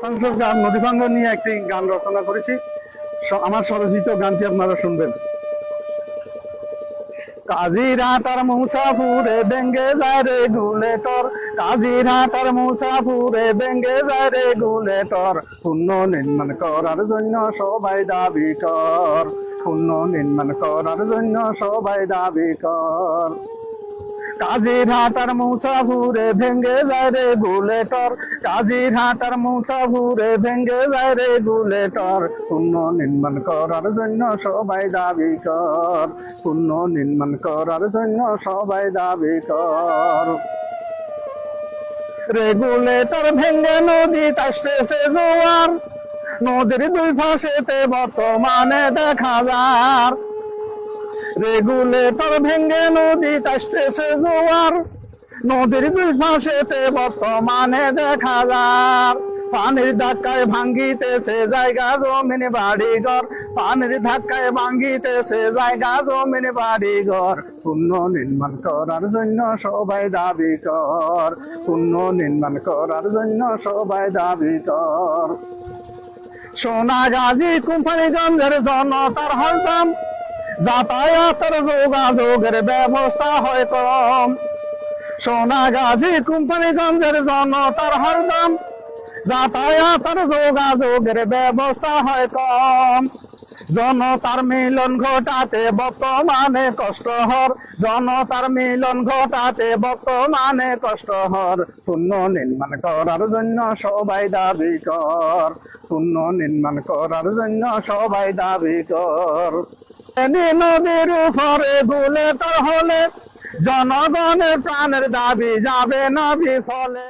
সংসদ গান নদীভাঙ্গ নিয়ে একটি গান রচনা করেছি। আমার স্বরচিত গানটি আপনারা শুনবেন। কাজিরহাটার মুসাফুরে বেঙ্গে যায় রেগুলেটর, কাজিরহাটার মুসাফুরে বেঙ্গে যায় রেগুলেটর। পুণ্য নির্মাণ করার জন্য সবাই দাবি কর, পুণ্য নির্মাণ করার জন্য সবাই দাবি কর। কাজিরহাটার মুসাফুরে ভেঙ্গে যায় রেগুলেটর, কাজিরহাটার মুসাফুরে ভেঙ্গে যায় রেগুলেটর। পুণ্য নির্মাণ করার জন্য সবাই দাবি কর, পুণ্য নির্মাণ করার জন্য সবাই দাবি কর। রেগুলেটর ভেঙ্গে নদী আসতেছে জোয়ার, নদীর দুই পাশেতে বর্তমানে দেখা যায়। রেগুলেটর ভেঙ্গে নদী আসতেছে জোয়ার, নদীর দুই পাশেতে বর্তমানে দেখা যায়। পানির ধাক্কায় ভাঙ্গিতেছে জায়গা জমিন বাড়িঘর, পানির ধাক্কায় ভাঙ্গিতেছে জায়গা জমিন বাড়িঘর। পুণ্য নির্মাণ করার জন্য সবাই দাবি কর, পুণ্য নির্মাণ করার জন্য সবাই দাবি কর। সোনাগাজী কোম্পানিগঞ্জের জনতার হরদম, যাতায়াতের যোগাযোগের ব্যবস্থা হয় কম। সোনাগাজী কোম্পানিগঞ্জের জনতার হরদম, যাতায়াতের যোগাযোগের ব্যবস্থা হয় কম। জনতার মিলন ঘটাতে বর্তমানে কষ্ট হর, জনতার মিলন ঘটাতে বর্তমানে কষ্ট হর। পুণ্য নির্মাণ করার জন্য সবাই দাবি কর, পুণ্য নির্মাণ করার জন্য সবাই দাবি কর। নদীর উপরে রেগুলেটর হলে জনগণের প্রাণের দাবি যাবে না বিফলে।